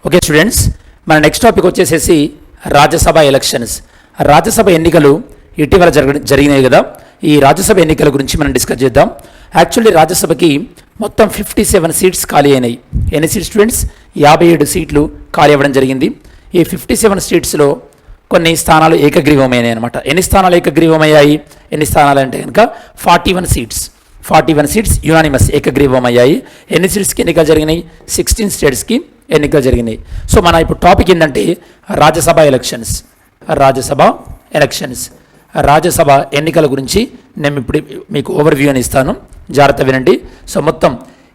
Okay students, మన next topic వచ్చేసేసి Rajya Sabha elections. Rajya Sabha ఎన్నికలు ఇటీవల జరిగినాయి కదా. ఈ రాజ్యసభ ఎన్నికల గురించి మనం డిస్కస్ చేద్దాం. యాక్చువల్లీ రాజ్యసభకి మొత్తం 57 సీట్స్ ఖాళీ అయినాయి. ఎన్ని సీట్స్ స్టూడెంట్స్? 57 సీట్లు ఖాళీ అవ్వడం జరిగింది. ఈ 57 సీట్స్లో కొన్ని స్థానాలు ఏకగ్రీవమైనాయి అనమాట. ఎన్ని స్థానాలు ఏకగ్రీవమయ్యాయి? ఎన్ని స్థానాలు అంటే కనుక 41 సీట్స్ యునానిమస్ ఏకగ్రీవమయ్యాయి. ఎన్ని సీట్స్కి ఎన్నికలు జరిగినాయి? 16 స్టేట్స్కి ఎన్నికలు జరిగినాయి. సో మన ఇప్పుడు టాపిక్ ఏంటంటే రాజ్యసభ ఎన్నికల గురించి నేను ఇప్పుడు మీకు ఓవర్వ్యూ అని ఇస్తాను, జాగ్రత్త వినండి. సో మొత్తం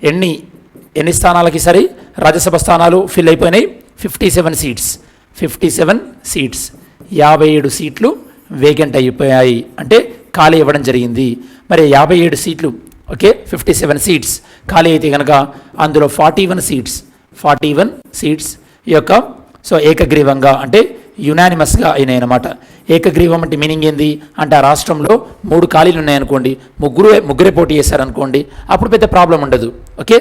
ఎన్ని స్థానాలకి సరే రాజ్యసభ స్థానాలు ఫిల్ అయిపోయినాయి. 57 సీట్స్ 57 సీట్లు వేకెంట్ అయిపోయాయి, అంటే ఖాళీ ఇవ్వడం జరిగింది. మరి 57 సీట్లు, ఓకే, 57 సీట్స్ ఖాళీ అయితే కనుక అందులో 41 సీట్స్ ఈ యొక్క సో ఏకగ్రీవంగా అంటే యునానిమస్గా అయినాయి అన్నమాట. ఏకగ్రీవం అంటే మీనింగ్ ఏంది అంటే, ఆ రాష్ట్రంలో 3 ఖాళీలు ఉన్నాయనుకోండి, ముగ్గురే పోటీ చేశారనుకోండి, అప్పుడు పెద్ద ప్రాబ్లం ఉండదు. ఓకే,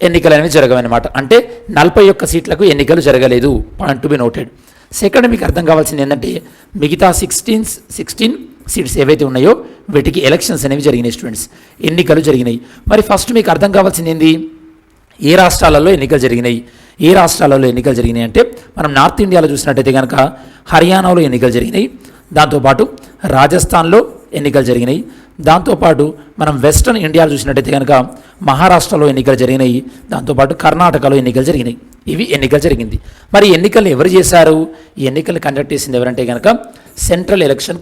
ఎన్నికలు అనేవి జరగవన్నమాట. అంటే 41 సీట్లకు ఎన్నికలు జరగలేదు. Point to be noted. Second, మీకు అర్థం కావాల్సింది ఏంటంటే మిగతా 16 సీట్స్ ఏవైతే ఉన్నాయో వీటికి ఎలక్షన్స్ అనేవి జరిగినాయి స్టూడెంట్స్, ఎన్నికలు జరిగినాయి. మరి ఫస్ట్ మీకు అర్థం కావాల్సింది ఏంది, ఏ రాష్ట్రాలలో ఎన్నికలు జరిగినాయి అంటే మనం నార్త్ ఇండియాలో చూసినట్టయితే కనుక హర్యానాలో ఎన్నికలు జరిగినాయి, దాంతోపాటు రాజస్థాన్లో ఎన్నికలు జరిగినాయి, దాంతోపాటు మనం వెస్ట్రన్ ఇండియాలో చూసినట్టయితే కనుక మహారాష్ట్రలో ఎన్నికలు జరిగినాయి, దాంతోపాటు కర్ణాటకలో ఎన్నికలు జరిగినాయి. ఇవి ఎన్నికలు జరిగింది. మరి ఎన్నికలు ఎవరు చేశారు? ఈ ఎన్నికలు కండక్ట్ చేసింది ఎవరంటే కనుక సెంట్రల్ ఎలక్షన్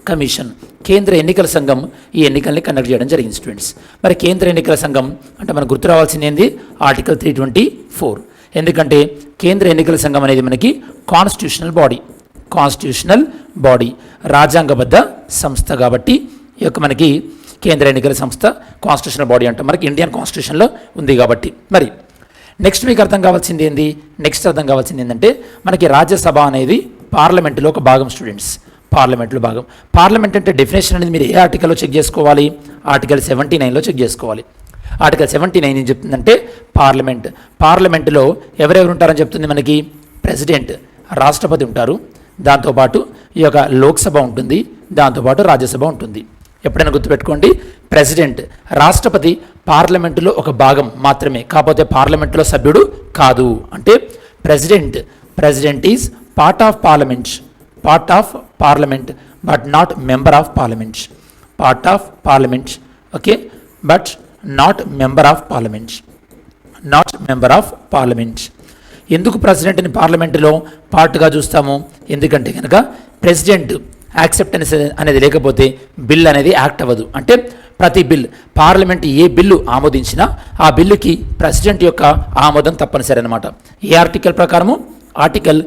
కమిషన్, కేంద్ర ఎన్నికల సంఘం ఈ ఎన్నికల్ని కండక్ట్ చేయడం జరిగింది స్టూడెంట్స్. మరి కేంద్ర ఎన్నికల సంఘం అంటే మనకు గుర్తు రావాల్సింది ఏంది? ఆర్టికల్ 324. ఎందుకంటే కేంద్ర ఎన్నికల సంఘం అనేది మనకి కాన్స్టిట్యూషనల్ బాడీ, రాజ్యాంగబద్ధ సంస్థ కాబట్టి ఈ యొక్క మనకి కేంద్ర ఎన్నికల సంస్థ కాన్స్టిట్యూషనల్ బాడీ అంటే మనకి ఇండియన్ కాన్స్టిట్యూషన్లో ఉంది కాబట్టి. మరి నెక్స్ట్ మీకు అర్థం కావాల్సింది ఏంటంటే మనకి రాజ్యసభ అనేది పార్లమెంటులో ఒక భాగం స్టూడెంట్స్, పార్లమెంట్లో భాగం. పార్లమెంట్ అంటే డెఫినేషన్ అనేది మీరు ఏ ఆర్టికల్లో చెక్ చేసుకోవాలి? ఆర్టికల్ 79లో చెక్ చేసుకోవాలి. ఆర్టికల్ 79 ఏం చెప్తుందంటే పార్లమెంటులో ఎవరెవరు ఉంటారని చెప్తుంది మనకి. ప్రెసిడెంట్, రాష్ట్రపతి ఉంటారు, దాంతోపాటు ఈ యొక్క లోక్సభ ఉంటుంది, దాంతోపాటు రాజ్యసభ ఉంటుంది. ఎప్పుడైనా గుర్తుపెట్టుకోండి, ప్రెసిడెంట్, రాష్ట్రపతి పార్లమెంటులో ఒక భాగం మాత్రమే, కాకపోతే పార్లమెంటులో సభ్యుడు కాదు. అంటే president is part of parliament but not member of parliament. Okay, but not member of parliament. ఎందుకు ప్రెసిడెంట్ని పార్లమెంటులో పార్ట్గా చూస్తాము? ఎందుకంటే కనుక ప్రెసిడెంట్ యాక్సెప్టెన్స్ అనేది లేకపోతే బిల్ అనేది యాక్ట్ అవ్వదు. అంటే ప్రతి బిల్, పార్లమెంట్ ఏ బిల్లు ఆమోదించినా ఆ బిల్లుకి ప్రెసిడెంట్ యొక్క ఆమోదం తప్పనిసరి అనమాట. ఏ ఆర్టికల్ ప్రకారము? ఆర్టికల్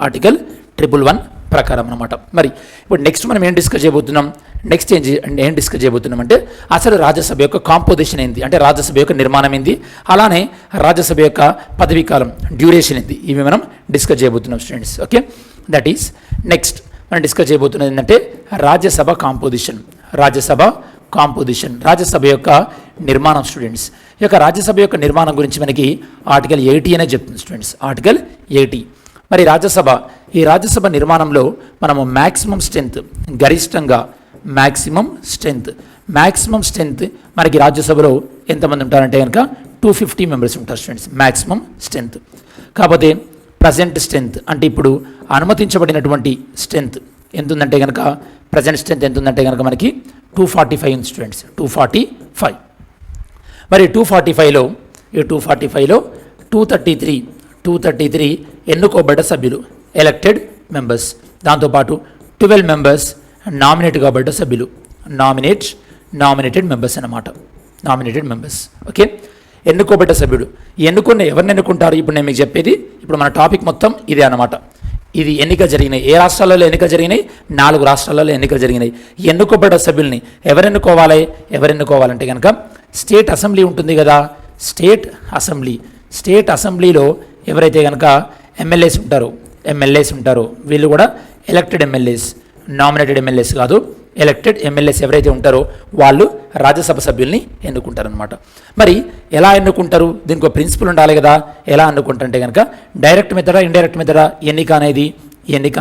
111 ప్రకారం అనమాట. మరి ఇప్పుడు నెక్స్ట్ మనం ఏం డిస్కస్ చేయబోతున్నాం అంటే అసలు రాజ్యసభ యొక్క కాంపోజిషన్ ఏంది, అంటే రాజ్యసభ యొక్క నిర్మాణం ఏంది, అలానే రాజ్యసభ యొక్క పదవీ కాలం డ్యూరేషన్ ఏంది, ఇవి మనం డిస్కస్ చేయబోతున్నాం students. Okay, that is next మనం డిస్కస్ చేయబోతున్నది ఏంటంటే రాజ్యసభ కాంపోజిషన్, రాజ్యసభ యొక్క నిర్మాణం స్టూడెంట్స్. ఈ యొక్క రాజ్యసభ యొక్క నిర్మాణం గురించి మనకి ఆర్టికల్ 80 అనే చెప్తుంది స్టూడెంట్స్, ఆర్టికల్ 80. మరి ఈ రాజ్యసభ నిర్మాణంలో మనము మ్యాక్సిమం స్ట్రెంత్, గరిష్టంగా మ్యాక్సిమం స్ట్రెంత్ మనకి రాజ్యసభలో ఎంతమంది ఉంటారంటే కనుక 250 మెంబర్స్ ఉంటారు స్టూడెంట్స్, మ్యాక్సిమం స్ట్రెంత్. కాకపోతే ప్రజెంట్ స్ట్రెంత్ అంటే ఇప్పుడు అనుమతించబడినటువంటి స్ట్రెంత్ ఎంత ఉందంటే కనుక, ప్రజెంట్ స్ట్రెంత్ ఎంత ఉందంటే కనుక మనకి 245 ఉంది స్టూడెంట్స్, 245. మరి 245లో 233 ఎన్నుకోబడ్డ సభ్యులు, ఎలక్టెడ్ మెంబర్స్, దాంతోపాటు 12 మెంబర్స్ నామినేట్ కాబడ్డ సభ్యులు, నామినేటెడ్ మెంబర్స్ అన్నమాట, నామినేటెడ్ మెంబర్స్. ఓకే, ఎన్నుకోబడ్డ సభ్యుడు. ఎవరిని ఎన్నుకుంటారు? ఇప్పుడు నేను మీకు చెప్పేది, ఇప్పుడు మన టాపిక్ మొత్తం ఇదే అన్నమాట. ఇది ఎన్నికలు జరిగినాయి. ఏ రాష్ట్రాలలో ఎన్నికలు జరిగినాయి? 4 రాష్ట్రాలలో ఎన్నికలు జరిగినాయి. ఎన్నుకోబడ్డ సభ్యుల్ని ఎవరెన్నుకోవాలంటే కనుక స్టేట్ అసెంబ్లీ ఉంటుంది కదా, స్టేట్ అసెంబ్లీలో ఎవరైతే కనుక ఎమ్మెల్యేస్ ఉంటారో వీళ్ళు కూడా ఎలక్టెడ్ ఎమ్మెల్యేస్, నామినేటెడ్ ఎమ్మెల్యేస్ కాదు, ఎలక్టెడ్ ఎమ్మెల్యేస్ ఎవరైతే ఉంటారో వాళ్ళు రాజ్యసభ సభ్యుల్ని ఎన్నుకుంటారనమాట. మరి ఎలా ఎన్నుకుంటారు? దీనికి ఒక ప్రిన్సిపల్ ఉండాలి కదా. ఎలా ఎన్నుకుంటారంటే కనుక డైరెక్ట్ మెథడా ఇండైరెక్ట్ మెథడా? ఎన్నిక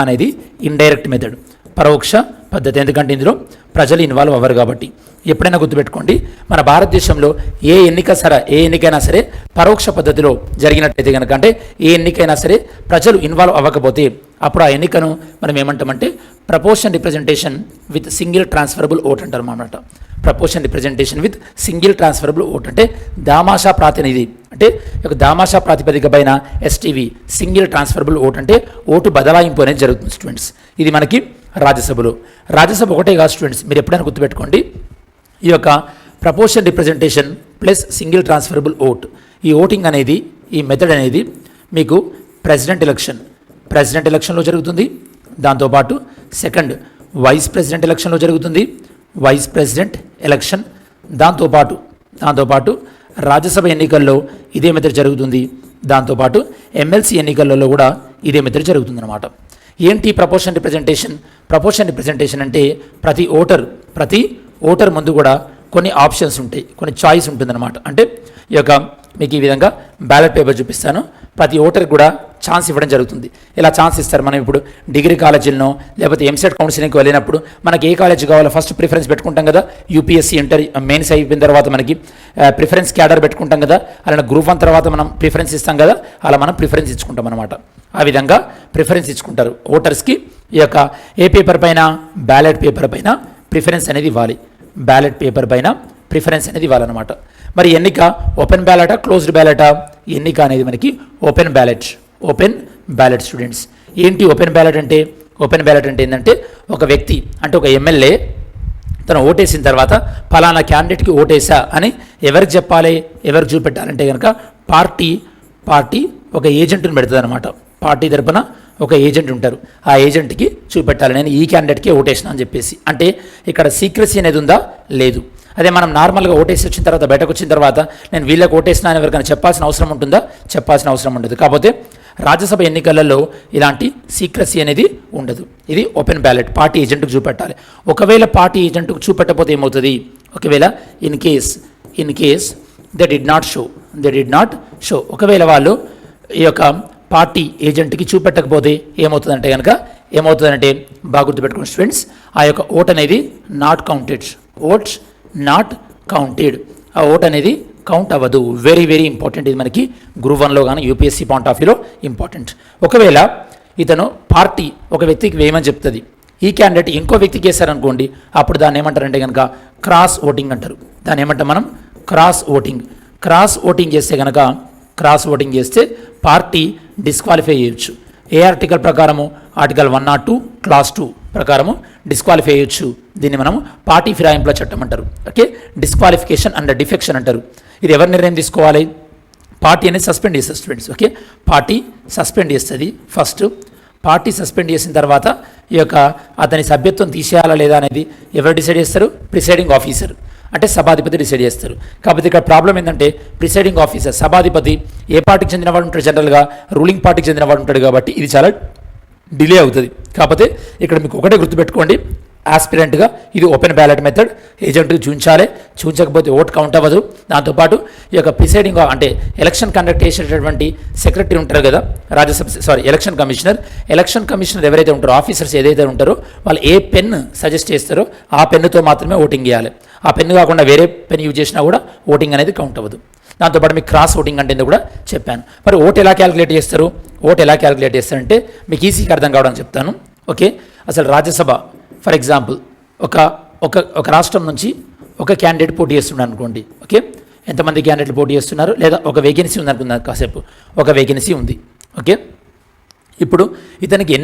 అనేది ఇండైరెక్ట్ మెథడ్, పరోక్ష పద్ధతి. ఎందుకంటే ఇందులో ప్రజలు ఇన్వాల్వ్ అవ్వరు కాబట్టి. ఎప్పుడైనా గుర్తుపెట్టుకోండి, మన భారతదేశంలో ఏ ఎన్నికైనా సరే పరోక్ష పద్ధతిలో జరిగినట్టయితే కనుక, అంటే ఏ ఎన్నికైనా సరే ప్రజలు ఇన్వాల్వ్ అవ్వకపోతే అప్పుడు ఆ ఎన్నికను మనం ఏమంటామంటే proportion representation with single transferable vote అంటారు అన్నమాట. Proportion representation with single transferable vote అంటే దామాషా ప్రాతినిధి, అంటే ఒక దామాషా ప్రాతిపదిక పైన ఎస్టీవీ సింగిల్ ట్రాన్స్ఫరబుల్ ఓట్ అంటే ఓటు బదలాయింపు అనేది జరుగుతుంది స్టూడెంట్స్. ఇది మనకి రాజ్యసభ ఒకటే కాదు స్టూడెంట్స్, మీరు ఎప్పుడైనా గుర్తుపెట్టుకోండి. ఈ యొక్క proportion representation plus single transferable vote, ఈ ఓటింగ్ అనేది, ఈ మెథడ్ అనేది మీకు ప్రెసిడెంట్ ఎలక్షన్లో జరుగుతుంది. దాంతోపాటు సెకండ్ వైస్ ప్రెసిడెంట్ ఎలక్షన్లో జరుగుతుంది. వైస్ ప్రెసిడెంట్ ఎలక్షన్ దాంతోపాటు రాజ్యసభ ఎన్నికల్లో ఇదే మెథడ్ జరుగుతుంది. దాంతోపాటు ఎమ్మెల్సీ ఎన్నికలలో కూడా ఇదే మెథడ్ జరుగుతుంది అన్నమాట. ఏంటి ప్రపోర్షన్ రిప్రజెంటేషన్ అంటే ప్రతి ఓటర్ ముందు కూడా కొన్ని ఆప్షన్స్ ఉంటాయి, కొన్ని చాయిస్ ఉంటుందన్నమాట. అంటే ఈ యొక్క మీకు ఈ విధంగా బ్యాలెట్ పేపర్ చూపిస్తాను. ప్రతి ఓటర్కి కూడా ఛాన్స్ ఇవ్వడం జరుగుతుంది. ఇలా ఛాన్స్ ఇస్తారు. మనం ఇప్పుడు డిగ్రీ కాలేజీలను లేకపోతే ఎంసెట్ కౌన్సిలింగ్కి వెళ్ళినప్పుడు మనకి ఏ కాలేజ్ కావాలో ఫస్ట్ ప్రిఫరెన్స్ పెట్టుకుంటాం కదా. యూపీఎస్సీ ఇంటర్ మెయిన్స్ అయిపోయిన తర్వాత మనకి ప్రిఫరెన్స్ క్యాడర్ పెట్టుకుంటాం కదా. అలానే గ్రూప్ 1 తర్వాత మనం ప్రిఫరెన్స్ ఇస్తాం కదా. అలా మనం ప్రిఫరెన్స్ ఇచ్చుకుంటాం అనమాట. ఆ విధంగా ప్రిఫరెన్స్ ఇచ్చుకుంటారు ఓటర్స్కి. ఈ యొక్క ఏ పేపర్ పైన? బ్యాలెట్ పేపర్ పైన ప్రిఫరెన్స్ అనేది ఇవ్వాలి. ఇవ్వాలన్నమాట. మరి ఎన్నిక ఓపెన్ బ్యాలెటా క్లోజ్డ్ బ్యాలెటా? ఎన్నిక అనేది మనకి ఓపెన్ బ్యాలెట్ స్టూడెంట్స్. ఏంటి ఓపెన్ బ్యాలెట్ అంటే? ఏంటంటే ఒక వ్యక్తి, అంటే ఒక ఎమ్మెల్యే తను ఓటేసిన తర్వాత ఫలానా క్యాండిడేట్కి ఓటేసా అని ఎవరికి చెప్పాలి, ఎవరికి చూపెట్టాలంటే కనుక పార్టీ ఒక ఏజెంట్ని పెడుతుంది అనమాట. పార్టీ తరపున ఒక ఏజెంట్ ఉంటారు. ఆ ఏజెంట్కి చూపెట్టాలి నేను ఈ క్యాండిడేట్కే ఓటేసిన అని చెప్పేసి. అంటే ఇక్కడ సీక్రెసీ అనేది ఉందా? లేదు. అదే మనం నార్మల్గా ఓటేసి వచ్చిన తర్వాత బయటకు వచ్చిన తర్వాత నేను వీళ్ళకి ఓటేసినా అని ఎవరికైనా చెప్పాల్సిన అవసరం ఉంటుందా? చెప్పాల్సిన అవసరం ఉండదు. కాకపోతే రాజ్యసభ ఎన్నికలలో ఇలాంటి సీక్రెసీ అనేది ఉండదు. ఇది ఓపెన్ బ్యాలెట్, పార్టీ ఏజెంట్కి చూపెట్టాలి. ఒకవేళ పార్టీ ఏజెంట్కి చూపెట్టకపోతే ఏమవుతుంది? ఒకవేళ in case they did not show ఒకవేళ వాళ్ళు ఈ యొక్క పార్టీ ఏజెంట్కి చూపెట్టకపోతే ఏమవుతుందంటే బాగా గుర్తుపెట్టుకోండి స్టూడెంట్స్, ఆ యొక్క ఓట్ అనేది నాట్ కౌంటెడ్. ఆ ఓట్ అనేది కౌంట్ అవ్వదు. Very very important. ఇది మనకి గ్రూప్ 1లో కానీ యూపీఎస్సీ పాయింట్ ఆఫ్ వ్యూలో ఇంపార్టెంట్. ఒకవేళ ఇతను పార్టీ ఒక వ్యక్తికి వేయమని చెప్తుంది, ఈ క్యాండిడేట్ ఇంకో వ్యక్తికి వేశారనుకోండి, అప్పుడు దాన్ని ఏమంటారంటే కనుక క్రాస్ ఓటింగ్ అంటారు. దాన్ని ఏమంటాం మనం? క్రాస్ ఓటింగ్ చేస్తే పార్టీ డిస్క్వాలిఫై చేయొచ్చు. ఏ ఆర్టికల్ ప్రకారము? ఆర్టికల్ 102 క్లాస్ 2 ప్రకారము డిస్క్వాలిఫై చేయొచ్చు. దీన్ని మనం పార్టీ ఫిరాయింపుల చట్టం అంటారు. ఓకే, డిస్క్వాలిఫికేషన్ అండ్ డిఫెక్షన్ అంటారు. ఇది ఎవరి నిర్ణయం తీసుకోవాలి? పార్టీ అనేది సస్పెండ్ చేస్తుంది స్టూడెంట్స్. ఓకే, పార్టీ సస్పెండ్ చేస్తుంది. ఫస్ట్ పార్టీ సస్పెండ్ చేసిన తర్వాత ఈ యొక్క అతని సభ్యత్వం తీసేయాలా లేదా అనేది ఎవరు డిసైడ్ చేస్తారు? ప్రిసైడింగ్ ఆఫీసర్, అంటే సభాధిపతి డిసైడ్ చేస్తారు. కాకపోతే ఇక్కడ ప్రాబ్లం ఏంటంటే ప్రిసైడింగ్ ఆఫీసర్ సభాధిపతి ఏ పార్టీకి చెందినవాడు ఉంటాడు? జనరల్గా రూలింగ్ పార్టీకి చెందినవాడు ఉంటాడు. కాబట్టి ఇది చాలా డిలే అవుతుంది. కాకపోతే ఇక్కడ మీకు ఒకటే గుర్తుపెట్టుకోండి, ఆస్పిరెంట్గా ఇది ఓపెన్ బ్యాలెట్ మెథడ్. ఏజెంట్కి చూపించకపోతే ఓట్ కౌంట్ అవ్వదు. దాంతోపాటు ఈ యొక్క ప్రిసైడింగ్ అంటే ఎలక్షన్ కండక్ట్ చేసేటటువంటి సెక్రటరీ ఉంటారు కదా, ఎలక్షన్ కమిషనర్ ఎవరైతే ఉంటారో, ఆఫీసర్స్ ఏదైతే ఉంటారో వాళ్ళు ఏ పెన్ సజెస్ట్ చేస్తారో ఆ పెన్నుతో మాత్రమే ఓటింగ్ చేయాలి. ఆ పెన్ను కాకుండా వేరే పెన్ యూజ్ చేసినా కూడా ఓటింగ్ అనేది కౌంట్ అవ్వదు. దాంతోపాటు మీకు క్రాస్ ఓటింగ్ అంటే కూడా చెప్పాను. మరి ఓట్ ఎలా క్యాలిక్యులేట్ చేస్తారంటే మీకు ఈజీగా అర్థం కావడానికి చెప్తాను. ఓకే, అసలు రాజ్యసభ ఫర్ ఎగ్జాంపుల్ ఒక రాష్ట్రం నుంచి ఒక క్యాండిడేట్ పోటీ చేస్తున్నాడు అనుకోండి. ఓకే, ఎంతమంది క్యాండిడేట్లు పోటీ చేస్తున్నారు? లేదా ఒక వేకెన్సీ ఉంది అనుకుందాం, కాసేపు ఒక వేకెన్సీ ఉంది. ఓకే, ఇప్పుడు ఇతనికి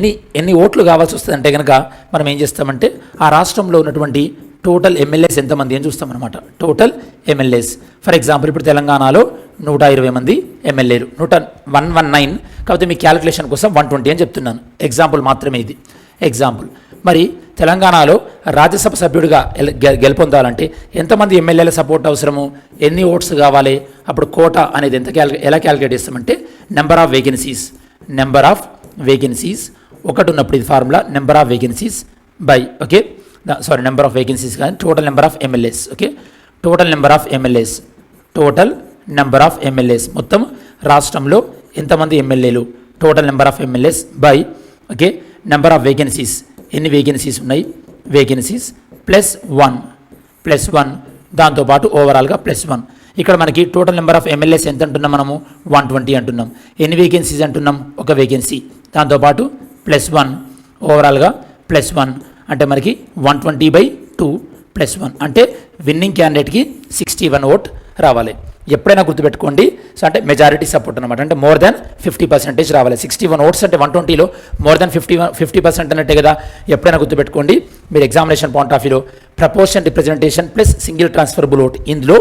ఎన్ని ఓట్లు కావాల్సి వస్తుంది అంటే కనుక మనం ఏం చేస్తామంటే ఆ రాష్ట్రంలో ఉన్నటువంటి టోటల్ ఎమ్మెల్యేస్ ఎంతమంది అని చూస్తామన్నమాట. టోటల్ ఎమ్మెల్యేస్ ఫర్ ఎగ్జాంపుల్ ఇప్పుడు తెలంగాణలో 120 మంది ఎమ్మెల్యేలు, 119. కాకపోతే మీ క్యాలిక్యులేషన్ కోసం 120 అని చెప్తున్నాను. ఎగ్జాంపుల్ మాత్రమే ఇది. మరి తెలంగాణలో రాజ్యసభ సభ్యుడిగా గెలుపొందాలంటే ఎంతమంది ఎమ్మెల్యేల సపోర్ట్ అవసరము? ఎన్ని ఓట్స్ కావాలి? అప్పుడు కోటా అనేది ఎలా క్యాలిక్యులేట్ చేస్తామంటే నెంబర్ ఆఫ్ వేకెన్సీస్ ఒకటి ఉన్నప్పుడు ఇది formula number of vacancies by. Okay, number of vacancies కానీ total number of MLAs. Okay, total number of MLAs మొత్తం రాష్ట్రంలో ఎంతమంది ఎమ్మెల్యేలు, total number of MLAs by okay number of vacancies, ఎన్ని వేకెన్సీస్ ఉన్నాయి, వేకెన్సీస్ +1 దాంతోపాటు ఓవరాల్గా +1. ఇక్కడ మనకి టోటల్ నెంబర్ ఆఫ్ ఎమ్మెల్యేస్ ఎంత అంటున్నాం మనము, 120 అంటున్నాం. ఎన్ని వేకెన్సీస్ అంటున్నాం, ఒక వేకెన్సీ, దాంతోపాటు +1 ఓవరాల్గా +1 అంటే మనకి 120/2 +1 అంటే విన్నింగ్ క్యాండిడేట్కి 61 ఓట్ రావాలి. ఎప్పుడైనా గుర్తుపెట్టుకోండి, సో అంటే మెజారిటీ సపోర్ట్ అనమాట, అంటే మోర్ దాన్ 50% రావాలి. 61 ఓట్స్ అంటే 120లో మోర్ దాన్ 50% అన్నట్టే కదా. ఎప్పుడైనా గుర్తుపెట్టుకోండి మీరు ఎగ్జామినేషన్ పాయింట్ ఆఫ్ వ్యూలో proportion representation plus single transferable vote, ఇందులో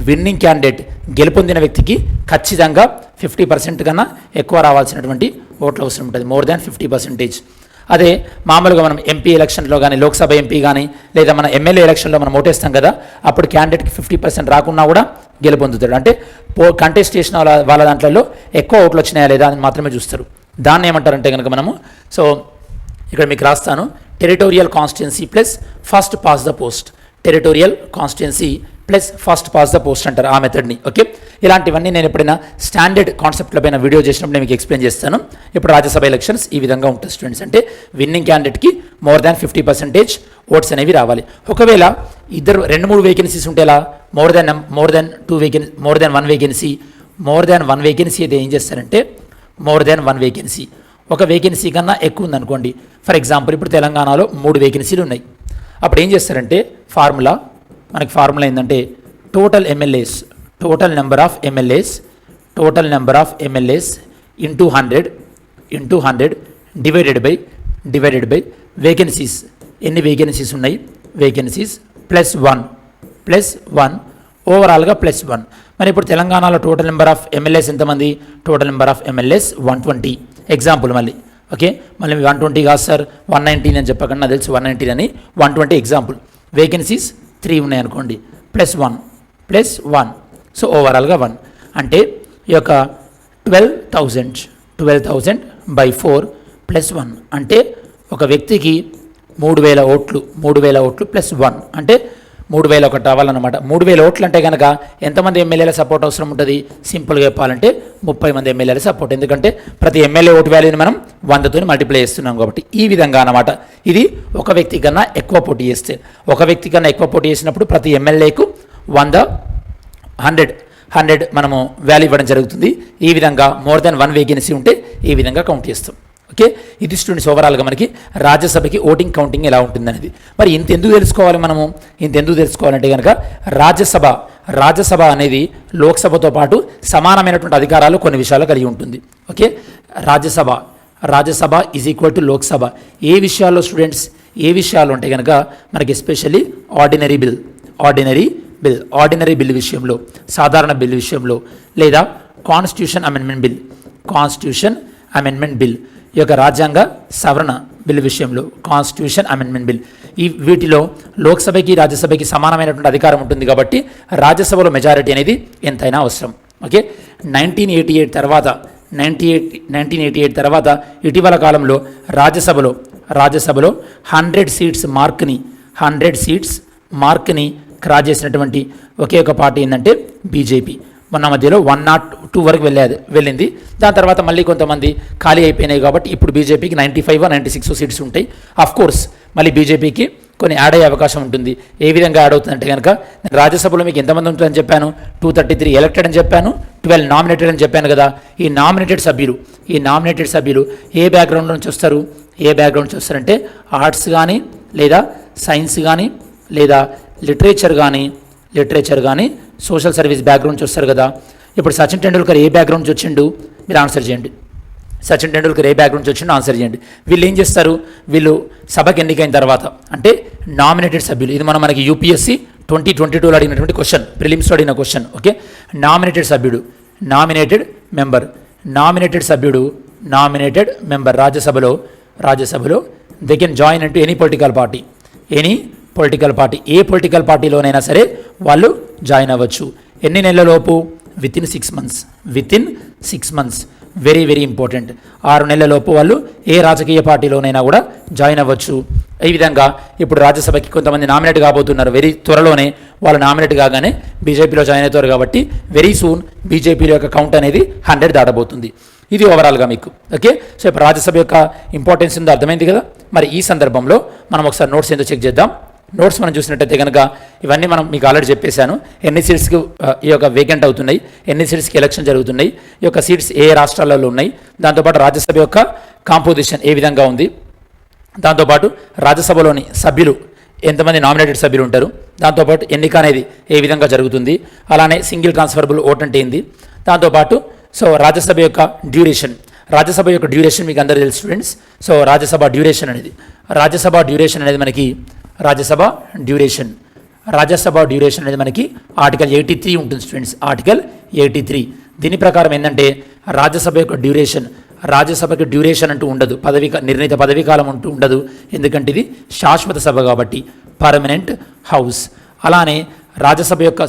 విన్నింగ్ క్యాండిడేట్ గెలుపొందిన వ్యక్తికి ఖచ్చితంగా 50% కన్నా ఎక్కువ రావాల్సినటువంటి ఓట్లు అవసరం ఉంటుంది, మోర్ దాన్ 50%. అదే మామూలుగా మనం ఎంపీ ఎలక్షన్లో కానీ, లోక్సభ ఎంపీ కానీ, లేదా మన ఎమ్మెల్యే ఎలక్షన్లో మనం ఓటేస్తాం కదా, అప్పుడు క్యాండిడేట్కి 50% రాకున్నా కూడా గెలుపొందుతాడు. అంటే కంటెస్ట్ చేసిన వాళ్ళ దాంట్లో ఎక్కువ ఓట్లు వచ్చినాయా లేదా అని మాత్రమే చూస్తారు. దాన్ని ఏమంటారంటే కనుక మనము, సో ఇక్కడ మీకు రాస్తాను, territorial constituency plus first pass the post, territorial constituency plus first pass the post అంటారు ఆ మెథడ్ని. ఓకే, ఇలాంటివన్నీ నేను ఎప్పుడైనా స్టాండర్డ్ కాన్సెప్ట్ల పైన వీడియో చేసినప్పుడు నేను మీకు ఎక్స్ప్లెయిన్ చేస్తాను. ఇప్పుడు రాజ్యసభ ఎలక్షన్స్ ఈ విధంగా ఉంటుంది స్టూడెంట్స్, అంటే విన్నింగ్ క్యాండిడేట్కి మోర్ దాన్ 50% ఓట్స్ అనేవి రావాలి. ఒకవేళ 2-3 వేకెన్సీస్ ఉంటేలా మోర్ దాన్ 1 వేకెన్సీ అయితే ఏం చేస్తారంటే, మోర్ దాన్ 1 వేకెన్సీ, ఒక వేకెన్సీ కన్నా ఎక్కువ ఉందనుకోండి. ఫర్ ఎగ్జాంపుల్ ఇప్పుడు తెలంగాణలో 3 వేకెన్సీలు ఉన్నాయి. అప్పుడు ఏం చేస్తారంటే మనకి ఫార్ములా ఏంటంటే total number of MLAs into 100 divided by vacancies, ఎన్ని వేకెన్సీస్ ఉన్నాయి, వేకెన్సీస్ +1 ఓవరాల్గా +1. మరి ఇప్పుడు తెలంగాణలో టోటల్ నెంబర్ ఆఫ్ ఎమ్మెల్యేస్ ఎంతమంది, total number of MLAs 120. Example మళ్ళీ 120 కాదు సార్ 119 అని చెప్పకండి, నాకు తెలుసు 119 అని, 120 ఎగ్జాంపుల్. వేకెన్సీస్ 3 ఉన్నాయి అనుకోండి, +1 సో ఓవరాల్గా 1 అంటే ఈ యొక్క 12,000/4 +1 అంటే ఒక వ్యక్తికి 3,000 ఓట్లు +1 అంటే 3,001 రావాలన్నమాట. 3,000 ఓట్లు అంటే కనుక ఎంతమంది ఎమ్మెల్యేల సపోర్ట్ అవసరం ఉంటుంది, సింపుల్గా చెప్పాలంటే 30 మంది ఎమ్మెల్యేల సపోర్ట్, ఎందుకంటే ప్రతి ఎమ్మెల్యే ఓటు వాల్యూని మనం 100తో మల్టిప్లై చేస్తున్నాం కాబట్టి. ఈ విధంగా అన్నమాట. ఇది ఒక వ్యక్తి కన్నా ఎక్కువ పోటీ చేస్తే, ఒక వ్యక్తి కన్నా ఎక్కువ పోటీ చేసినప్పుడు ప్రతి ఎమ్మెల్యేకు 100 మనము వాల్యూ ఇవ్వడం జరుగుతుంది. ఈ విధంగా మోర్ దాన్ 1 వేకెన్సీ ఉంటే ఈ విధంగా కౌంట్ చేస్తాం. ఓకే, ఇది స్టూడెంట్స్ ఓవరాల్గా మనకి రాజ్యసభకి ఓటింగ్ కౌంటింగ్ ఎలా ఉంటుందనేది. మరి ఇంత ఎందుకు తెలుసుకోవాలంటే కనుక రాజ్యసభ అనేది లోక్సభతో పాటు సమానమైనటువంటి అధికారాలు కొన్ని విషయాలు కలిగి ఉంటుంది. Okay, Rajya Sabha is equal to Lok Sabha. ఏ విషయాల్లో స్టూడెంట్స్, ఏ విషయాలు అంటే కనుక మనకి ఎస్పెషల్లీ ఆర్డినరీ బిల్ విషయంలో, సాధారణ బిల్ విషయంలో, లేదా కాన్స్టిట్యూషన్ అమెండ్మెంట్ బిల్ ఈ యొక్క రాజ్యాంగ సవరణ బిల్ విషయంలో, కాన్స్టిట్యూషన్ అమెండ్మెంట్ బిల్, ఈ వీటిలో లోక్సభకి రాజ్యసభకి సమానమైనటువంటి అధికారం ఉంటుంది కాబట్టి రాజ్యసభలో మెజారిటీ అనేది ఎంతైనా అవసరం. ఓకే, 1988 తర్వాత ఇటీవల కాలంలో రాజ్యసభలో 100 సీట్స్ మార్క్ని క్రాస్ చేసినటువంటి ఒకే ఒక పార్టీ ఏంటంటే బీజేపీ. మొన్న మధ్యలో 102 వరకు వెళ్ళింది. దాని తర్వాత మళ్ళీ కొంతమంది ఖాళీ అయిపోయినాయి కాబట్టి ఇప్పుడు బీజేపీకి 95-96 సీట్స్ ఉంటాయి. కోర్స్ మళ్ళీ బీజేపీకి కొన్ని యాడ్ అయ్యే అవకాశం ఉంటుంది. ఏ విధంగా యాడ్ అవుతుందంటే కనుక నేను రాజ్యసభలో మీకు ఎంతమంది ఉంటుందని చెప్పాను, 233 ఎలక్టెడ్ అని చెప్పాను, 12 నామినేటెడ్ అని చెప్పాను కదా. ఈ నామినేటెడ్ సభ్యులు ఏ బ్యాక్గ్రౌండ్ నుంచి వస్తారంటే ఆర్ట్స్ కానీ, లేదా సైన్స్ కానీ, లేదా లిటరేచర్ కానీ సోషల్ సర్వీస్ బ్యాక్గ్రౌండ్ నుంచి వస్తారు కదా. ఇప్పుడు సచిన్ టెండూల్కర్ ఏ బ్యాక్గ్రౌండ్ నుంచి వచ్చిండు, మీరు ఆన్సర్ చేయండి. ఆన్సర్ చేయండి. వీళ్ళు ఏం చేస్తారు, వీళ్ళు సభకి ఎన్నికైన తర్వాత అంటే నామినేటెడ్ సభ్యులు, ఇది మనకి యూపీఎస్సీ 2022లో అడిగినటువంటి క్వశ్చన్, ప్రిలిమ్స్లో అడిగిన క్వశ్చన్. ఓకే, నామినేటెడ్ మెంబర్ రాజ్యసభలో they can join into any political party, ఏ పొలిటికల్ పార్టీలోనైనా సరే వాళ్ళు జాయిన్ అవ్వచ్చు. ఎన్ని నెలలలోపు, within 6 months. Very very important. 6 నెలలలోపు వాళ్ళు ఏ రాజకీయ పార్టీలోనైనా కూడా జాయిన్ అవ్వచ్చు. ఈ విధంగా ఇప్పుడు రాజ్యసభకి కొంతమంది నామినేట్ కాబోతున్నారు. వెరీ త్వరలోనే వాళ్ళు నామినేట్ కాగానే బీజేపీలో జాయిన్ అవుతారు కాబట్టి వెరీ సూన్ బీజేపీలో యొక్క కౌంట్ అనేది 100 దాటబోతుంది. ఇది ఓవరాల్గా మీకు ఓకే. సో ఇప్పుడు రాజ్యసభ యొక్క ఇంపార్టెన్స్ ఉందో అర్థమైంది కదా. మరి ఈ సందర్భంలో మనం ఒకసారి నోట్స్ ఏందో చెక్ చేద్దాం. నోట్స్ మనం చూసినట్టయితే కనుక ఇవన్నీ మనం మీకు ఆల్రెడీ చెప్పేశాను. ఎన్ని సీట్స్కి ఈ యొక్క వేకెంట్ అవుతున్నాయి, ఎన్ని సీట్స్కి ఎలక్షన్ జరుగుతున్నాయి, ఈ యొక్క సీట్స్ ఏ రాష్ట్రాలలో ఉన్నాయి, దాంతోపాటు రాజ్యసభ యొక్క కాంపోజిషన్ ఏ విధంగా ఉంది, దాంతోపాటు రాజ్యసభలోని సభ్యులు ఎంతమంది నామినేటెడ్ సభ్యులు ఉంటారు, దాంతోపాటు ఎన్నిక అనేది ఏ విధంగా జరుగుతుంది, అలానే సింగిల్ ట్రాన్స్ఫరబుల్ ఓట్ అంటే ఏంది, దాంతోపాటు సో రాజ్యసభ యొక్క డ్యూరేషన్ మీకు అందరూ తెలుసు స్టూడెంట్స్. సో రాజ్యసభ డ్యూరేషన్ అనేది మనకి రాజ్యసభ డ్యూరేషన్ అనేది మనకి ఆర్టికల్ 83 ఉంటుంది స్టూడెంట్స్. ఆర్టికల్ 83 దీని ప్రకారం ఏంటంటే రాజ్యసభకి డ్యూరేషన్ అంటూ ఉండదు, నిర్ణీత పదవీ కాలం అంటూ ఉండదు. ఎందుకంటే ఇది శాశ్వత సభ కాబట్టి పర్మనెంట్ హౌస్. అలానే రాజ్యసభ యొక్క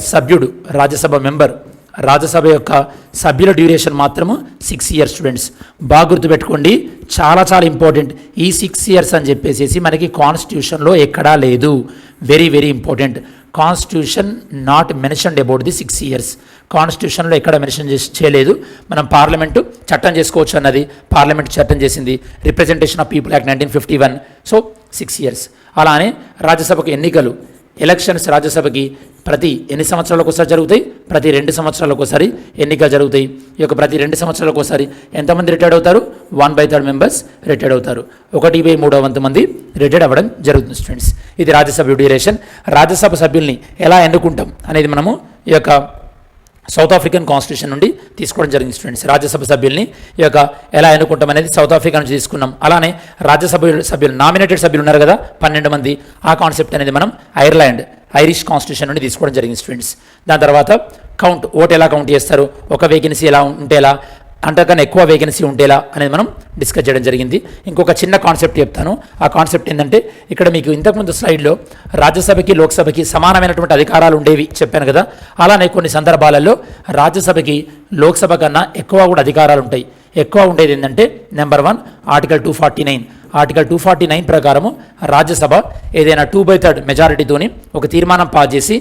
సభ్యుల డ్యూరేషన్ మాత్రము 6 ఇయర్స్ స్టూడెంట్స్. బాగా గుర్తుపెట్టుకోండి, చాలా చాలా ఇంపార్టెంట్. ఈ 6 ఇయర్స్ అని చెప్పేసి మనకి కాన్స్టిట్యూషన్లో ఎక్కడా లేదు. Very very important. Constitution not mentioned about the 6 years. కాన్స్టిట్యూషన్లో ఎక్కడ మెన్షన్ చేయలేదు. మనం పార్లమెంటు చట్టం చేసుకోవచ్చు అన్నది పార్లమెంట్ చట్టం చేసింది, representation of people act 1951. So 6 years. అలానే రాజ్యసభకు ఎలక్షన్స్ రాజ్యసభకి ప్రతి ఎన్ని సంవత్సరాలకు ఒకసారి జరుగుతాయి? ప్రతి 2 సంవత్సరాలకు ఒకసారి ఎన్నికలు జరుగుతాయి. ఈ యొక్క ప్రతి 2 సంవత్సరాలకు ఒకసారి ఎంతమంది రిటైర్డ్ అవుతారు? 1/3 మెంబర్స్ రిటైర్డ్ అవుతారు. 1/3 మంది రిటైర్డ్ అవ్వడం జరుగుతుంది స్టూడెంట్స్. ఇది రాజ్యసభ డ్యూరేషన్. రాజ్యసభ సభ్యుల్ని ఎలా ఎన్నుకుంటాం అనేది మనము ఈ యొక్క సౌత్ ఆఫ్రికన్ కాన్స్టిట్యూషన్ నుండి తీసుకోవడం జరిగింది స్టూడెంట్స్. రాజ్యసభ సభ్యుల్ని ఈ యొక్క ఎలా ఎన్నుకుంటాం అనేది సౌత్ ఆఫ్రికా నుంచి తీసుకున్నాం. అలానే రాజ్యసభ్యులు నామినేటెడ్ సభ్యులు ఉన్నారు కదా 12 మంది, ఆ కాన్సెప్ట్ అనేది మనం ఐరిష్ కాన్స్టిట్యూషన్ నుండి తీసుకోవడం జరిగింది స్టూడెంట్స్. దాని తర్వాత ఓట్ ఎలా కౌంట్ చేస్తారు, ఒక వేకెన్సీ ఎలా ఉంటే ఎలా, అంతకన్నా ఎక్కువ వేకెన్సీ ఉంటేలా అనేది మనం డిస్కస్ చేయడం జరిగింది. ఇంకొక చిన్న కాన్సెప్ట్ చెప్తాను. ఆ కాన్సెప్ట్ ఏంటంటే ఇక్కడ మీకు ఇంతకుముందు స్లైడ్లో రాజ్యసభకి లోక్సభకి సమానమైనటువంటి అధికారాలు ఉండేవి చెప్పాను కదా. అలానే కొన్ని సందర్భాలలో రాజ్యసభకి లోక్సభ కన్నా ఎక్కువ కూడా అధికారాలు ఉంటాయి. ఎక్కువ ఉండేది ఏంటంటే నెంబర్ 1 ఆర్టికల్ 249 ప్రకారము రాజ్యసభ ఏదైనా 2/3 మెజారిటీతోని ఒక తీర్మానం పాస్ చేసి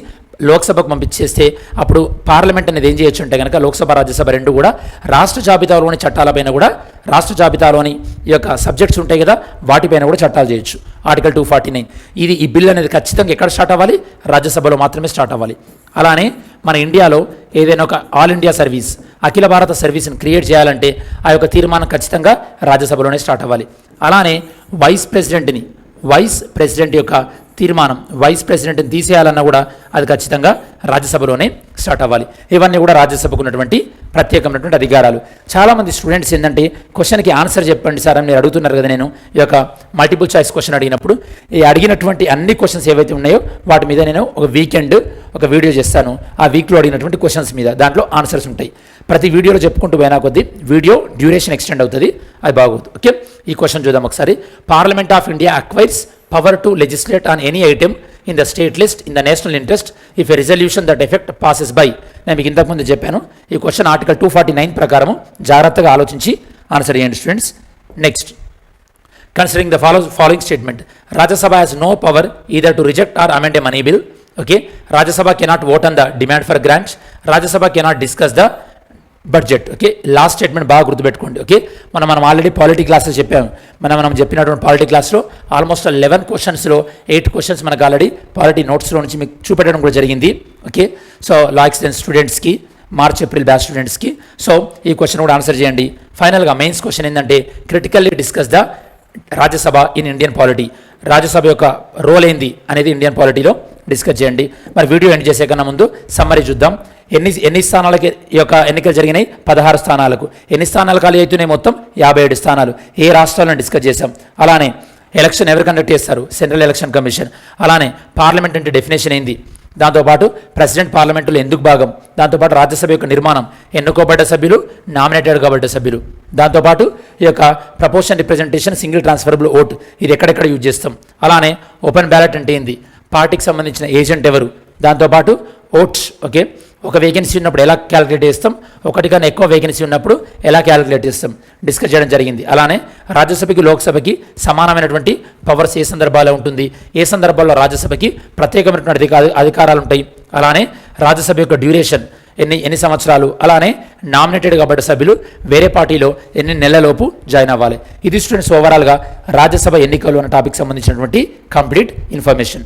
లోక్సభకు పంపించేస్తే అప్పుడు పార్లమెంట్ అనేది ఏం చేయొచ్చు అంటే కనుక లోక్సభ రాజ్యసభ రెండు కూడా రాష్ట్ర జాబితాలోని చట్టాలపైన కూడా రాష్ట్ర జాబితాలోని ఈ యొక్క సబ్జెక్ట్స్ ఉంటాయి కదా వాటిపైన కూడా చట్టాలు చేయొచ్చు. ఆర్టికల్ 249 ఈ బిల్ అనేది ఖచ్చితంగా ఎక్కడ స్టార్ట్ అవ్వాలి? రాజ్యసభలో మాత్రమే స్టార్ట్ అవ్వాలి. అలానే మన ఇండియాలో ఏదైనా ఒక ఆల్ ఇండియా సర్వీస్, అఖిల భారత సర్వీస్ని క్రియేట్ చేయాలంటే ఆ యొక్క తీర్మానం ఖచ్చితంగా రాజ్యసభలోనే స్టార్ట్ అవ్వాలి. అలానే వైస్ ప్రెసిడెంట్ యొక్క తీర్మానం, వైస్ ప్రెసిడెంట్ని తీసేయాలన్నా కూడా అది ఖచ్చితంగా రాజ్యసభలోనే స్టార్ట్ అవ్వాలి. ఇవన్నీ కూడా రాజ్యసభకు ఉన్నటువంటి ప్రత్యేకమైనటువంటి అధికారాలు. చాలామంది స్టూడెంట్స్ ఏంటంటే క్వశ్చన్కి ఆన్సర్ చెప్పండి సార్ అని మీరు అడుగుతున్నారు కదా. నేను ఈ యొక్క మల్టిపుల్ చాయిస్ క్వశ్చన్ అడిగినప్పుడు ఈ అడిగినటువంటి అన్ని క్వశ్చన్స్ ఏవైతే ఉన్నాయో వాటి మీద నేను ఒక వీడియో చేస్తాను. ఆ వీక్లో అడిగినటువంటి క్వశ్చన్స్ మీద దాంట్లో ఆన్సర్స్ ఉంటాయి. ప్రతి వీడియోలో చెప్పుకుంటూ పోయినా కొద్దీ వీడియో డ్యూరేషన్ ఎక్స్టెండ్ అవుతుంది, అది బాగోదు. ఓకే, ఈ క్వశ్చన్ చూద్దాం ఒకసారి. Parliament of India acquires power to legislate on any item in the state list in the national interest if a resolution that effect passes by. నేను మీకు ఇంతకుముందు చెప్పాను. ఈ క్వశ్చన్ ఆర్టికల్ 249 ప్రకారం జాగ్రత్తగా ఆలోచించి ఆన్సర్ చేయండి students. Next, considering the following statement, Rajya Sabha has no power either to reject or amend a money bill. Okay, Rajya Sabha cannot vote on the demand for grants, Rajya Sabha cannot discuss the budget. Okay, last statement బాగా గుర్తుపెట్టుకోండి. Okay, మనం already polity క్లాస్లో చెప్పాము. మనం చెప్పినటువంటి polity క్లాస్లో almost 11 క్వశ్చన్స్లో 8 questions మనకు already polity నోట్స్లో నుంచి మీకు చూపెట్టడం కూడా జరిగింది. ఓకే, సో లా ఎక్స్టెన్స్ స్టూడెంట్స్కి, మార్చ్ ఏప్రిల్ బ్యాచ్ స్టూడెంట్స్కి సో ఈ క్వశ్చన్ కూడా ఆన్సర్ చేయండి. ఫైనల్గా మెయిన్స్ క్వశ్చన్ ఏంటంటే critically discuss the Rajya Sabha in Indian polity. Rajya Sabha యొక్క రోల్ ఏంది అనేది ఇండియన్ పాలిటీలో డిస్కస్ చేయండి. మరి వీడియో ఎండ్ చేసే కన్నా ముందు సమ్మరీ చూద్దాం. ఎన్ని స్థానాలకి ఈ యొక్క ఎన్నికలు జరిగినాయి? 16 స్థానాలకు. ఎన్ని స్థానాలు ఖాళీ అవుతున్నాయి? మొత్తం 57 స్థానాలు. ఏ రాష్ట్రాలను డిస్కస్ చేశాం. అలానే ఎలక్షన్ ఎవరు కండక్ట్ చేస్తారు? Central election commission. అలానే పార్లమెంట్ అంటే డెఫినేషన్ ఏంది, దాంతోపాటు ప్రెసిడెంట్ పార్లమెంటులో ఎందుకు భాగం, దాంతోపాటు రాజ్యసభ యొక్క నిర్మాణం, ఎన్నుకోబడ్డ సభ్యులు, నామినేటెడ్ కాబడ్డ సభ్యులు, దాంతోపాటు ఈ యొక్క proportion representation, single transferable vote ఇది ఎక్కడెక్కడ యూజ్ చేస్తాం. అలానే ఓపెన్ బ్యాలెట్ అంటే ఏంది, పార్టీకి సంబంధించిన ఏజెంట్ ఎవరు, దాంతోపాటు ఓట్స్. ఓకే, ఒక వేకెన్సీ ఉన్నప్పుడు ఎలా క్యాలిక్యులేట్ చేస్తాం, ఒకటి కన్నా ఎక్కువ వేకెన్సీ ఉన్నప్పుడు ఎలా క్యాలిక్యులేట్ చేస్తాం డిస్కస్ చేయడం జరిగింది. అలానే రాజ్యసభకి లోక్సభకి సమానమైనటువంటి పవర్స్ ఏ సందర్భాల్లో ఉంటుంది, ఏ సందర్భాల్లో రాజ్యసభకి ప్రత్యేకమైనటువంటి అధికారాలు ఉంటాయి, అలానే రాజ్యసభ యొక్క డ్యూరేషన్ ఎన్ని సంవత్సరాలు, అలానే నామినేటెడ్ కాబట్టి సభ్యులు వేరే పార్టీలో ఎన్ని నెలలలోపు జాయిన్ అవ్వాలి. ఇది స్టూడెంట్స్ ఓవరాల్గా రాజ్యసభ ఎన్నికలు అనే టాపిక్ సంబంధించినటువంటి కంప్లీట్ ఇన్ఫర్మేషన్.